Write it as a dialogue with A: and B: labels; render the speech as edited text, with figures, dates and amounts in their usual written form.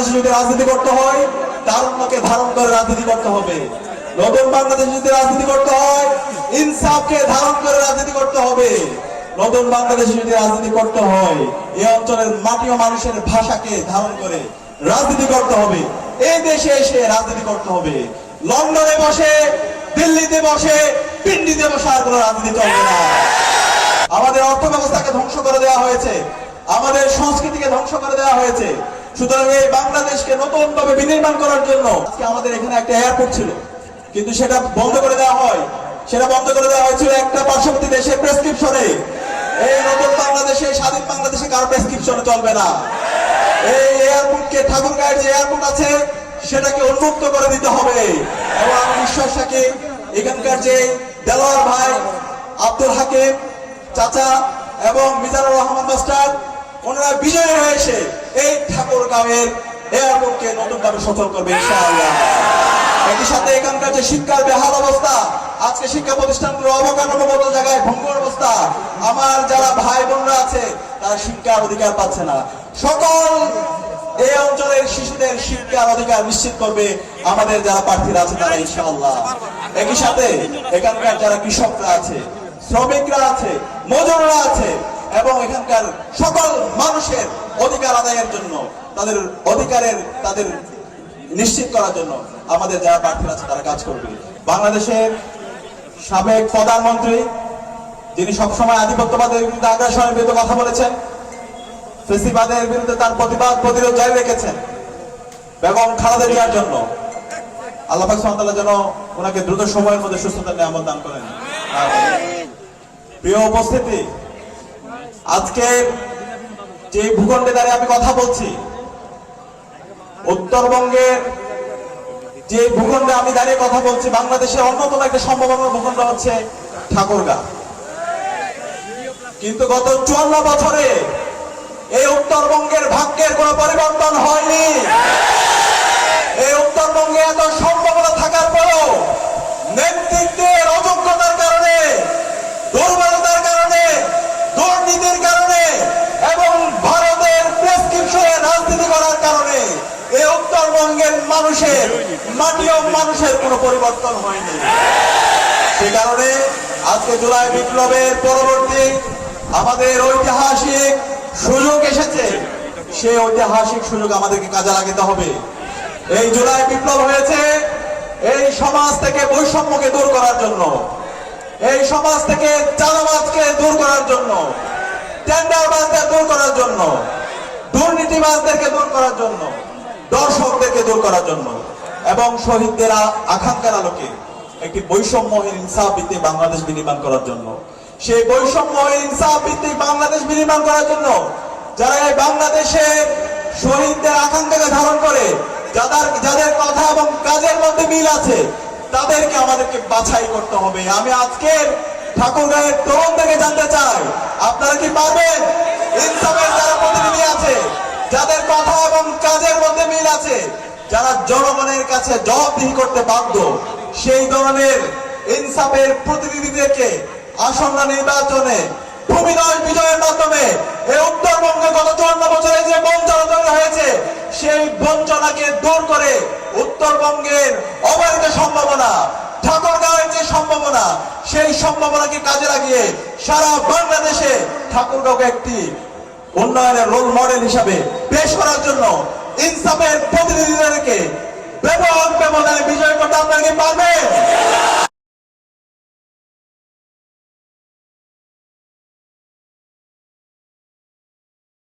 A: বাংলাদেশে যদি রাজনীতি করতে হয় তারুণ্যকে ধারণ করে রাজনীতি করতে হবে। নতুন বাংলাদেশে যদি রাজনীতি করতে হয় ইনসাফকে ধারণ করে রাজনীতি করতে হবে। নতুন বাংলাদেশে যদি রাজনীতি করতে হয় এই অঞ্চলের মাটি ও মানুষের ভাষাকে ধারণ করে রাজনীতি করতে হবে। এই দেশে এসে রাজনীতি করতে হবে। লন্ডনে বসে, দিল্লিতে বসে, পিন্ডিতে বসে আর কোনো রাজনীতি চলবে না। আমাদের অর্থ ব্যবস্থাকে ধ্বংস করে দেওয়া হয়েছে, আমাদের সংস্কৃতিকে ধ্বংস করে দেওয়া হয়েছে। সুতরাং এই বাংলাদেশকে নতুন ভাবে বিনির্মাণ করার জন্য আজকে আমাদের এখানে একটা এয়ারপোর্ট ছিল, কিন্তু সেটা বন্ধ করে দেওয়া হয়। সেটা বন্ধ করে দেওয়া হয়েছিল একটা পার্শ্ববর্তী দেশের প্রেসক্রিপশনে। এই নতুন বাংলাদেশে, স্বাধীন বাংলাদেশে কারো প্রেসক্রিপশনে চলবে না। এই এয়ারপোর্টকে, ঠাকুরগাঁয়ের যে এয়ারপোর্ট আছে সেটাকে উন্মুক্ত করে দিতে হবে। এবং আমি বিশ্বাস রাখি এখানকার যে দেলোয়ার ভাই, আব্দুল হাকিম চাচা এবং মিজানুর রহমান মাস্টার, ওনারা বিজয়ী হয়েছে এই ঠাকুরগাঁওয়ের এয়ারপোর্টকে নতুন ভাবে সচল করবে ইনশাআল্লাহ। একই সাথে এখানকার যে শিক্ষার বেহাল অবস্থা, আজকে শিক্ষা প্রতিষ্ঠানগুলো অবকাঠামোগত জায়গায় ভঙ্গুর অবস্থা, আমার যারা ভাই বোনরা আছে তারা শিক্ষার অধিকার পাচ্ছে না। সকল এই অঞ্চলের শিশুদের শিক্ষার অধিকার নিশ্চিত করবে আমাদের যারা প্রার্থীরা আছে তারা ইনশাআল্লাহ। একই সাথে এখানকার যারা কৃষকরা আছে, শ্রমিকরা আছে, মজুররা আছে এবং এখানকার সকল মানুষের অধিকার আদায়ের জন্য, তাদের অধিকারের তাদের নিশ্চিত করার জন্য আমাদের যারা প্রার্থীরা আছে তারা কাজ করবে। বাংলাদেশের সাবেক প্রধানমন্ত্রী, যিনি সবসময় আধিপত্যবাদের বিরুদ্ধে, আগ্রাসনের বিরুদ্ধে কথা বলেছেন, ফেসিবাদের বিরুদ্ধে তার প্রতিরোধ জারি রেখেছেন, বেগম খালেদা জিয়ার জন্য আল্লাহ পাক সুবহানাহু ওয়া তাআলা যেন ওনাকে দ্রুত সময়ের মধ্যে সুস্থতার নিয়ামত দান করেন। প্রিয় উপস্থিতি, আজকে যে ভূখণ্ডে দাঁড়িয়ে আমি কথা বলছি, উত্তরবঙ্গের যে ভূখণ্ডে আমি দাঁড়িয়ে কথা বলছি, বাংলাদেশের অন্যতম একটা সম্ভাবনার ভূখণ্ড হচ্ছে ঠাকুরগাঁও। কিন্তু গত 54 বছরে এই উত্তরবঙ্গের ভাগ্যের কোনো পরিবর্তন হয়নি। এই উত্তরবঙ্গে এত সম্ভাবনা থাকার পরেও নেতৃত্বের অযোগ্যতার কারণে, দুর্বলতার কারণে, দুর্নীতির কারণে এবং ভারতের প্রেসক্রিপশনে রাজনীতি করার কারণে এই উত্তরবঙ্গের মানুষের, মাটি ও মানুষের কোনো পরিবর্তন হয়নি। সে কারণে আজকে জুলাই বিপ্লবের পরবর্তী আমাদের ঐতিহাসিক সুযোগ এসেছে। সেই ঐতিহাসিক সুযোগ আমাদেরকে কাজে লাগাতে হবে। এই জুলাই বিপ্লব হয়েছে এই সমাজ থেকে বৈষম্যকে দূর করার জন্য, এই সমাজ থেকে চাঁদাবাজকে দূর করার জন্য, টেন্ডারবাজদের দূর করার জন্য, দুর্নীতিবাজদেরকে দূর করার জন্য, দর্শকদেরকে দূর করার জন্য এবং শহীদদের আকাঙ্ক্ষার আলোকে একটি বৈষম্যহীন ইনসাফ ভিত্তিক বাংলাদেশ বিনির্মাণ করার জন্য, সেই বৈষম্যহীন ইনসাফ ভিত্তিক বাংলাদেশ বিনির্মাণ করার জন্য যারা এই বাংলাদেশের শহীদদের আকাঙ্ক্ষাকে ধারণ করে, যাদের কথা এবং কাজের মধ্যে মিল আছে, তাদেরকে আমাদেরকে বাছাই করতে হবে। আমি আজকের ঠাকুরগাঁয়ের তরুণদেরকে জানতে চাই, আপনারা কি পারবেন ইনসাফের যারা প্রতিনিধি আছে, যাদের কথা এবং কাজের মধ্যে মিল আছে, যারা জনগণের কাছে জবাবদিহি করতে বাধ্য, সেই ধরনের ইনসাফের প্রতিনিধিদেরকে আসন্ন নির্বাচনে ভূমিদয় বিজয়ের মাধ্যমে এই উত্তরবঙ্গে গত 54 বছরে যে বঞ্চনা তৈরি হয়েছে সেই বঞ্চনাকে দূর করে উত্তরবঙ্গের অবারিত সম্ভাবনা, ঠাকুরগাঁওয়ের যে সম্ভাবনা, সেই সম্ভাবনাকে কাজে লাগিয়ে সারা বাংলাদেশে ঠাকুরগাঁওকে একটি উন্নয়নের রোল মডেল হিসাবে পেশ করার জন্য ইনসাফের প্রতিনিধিদেরকে ব্যাপক ব্যবধানে বিজয় করতে আপনারা কি পারবেন?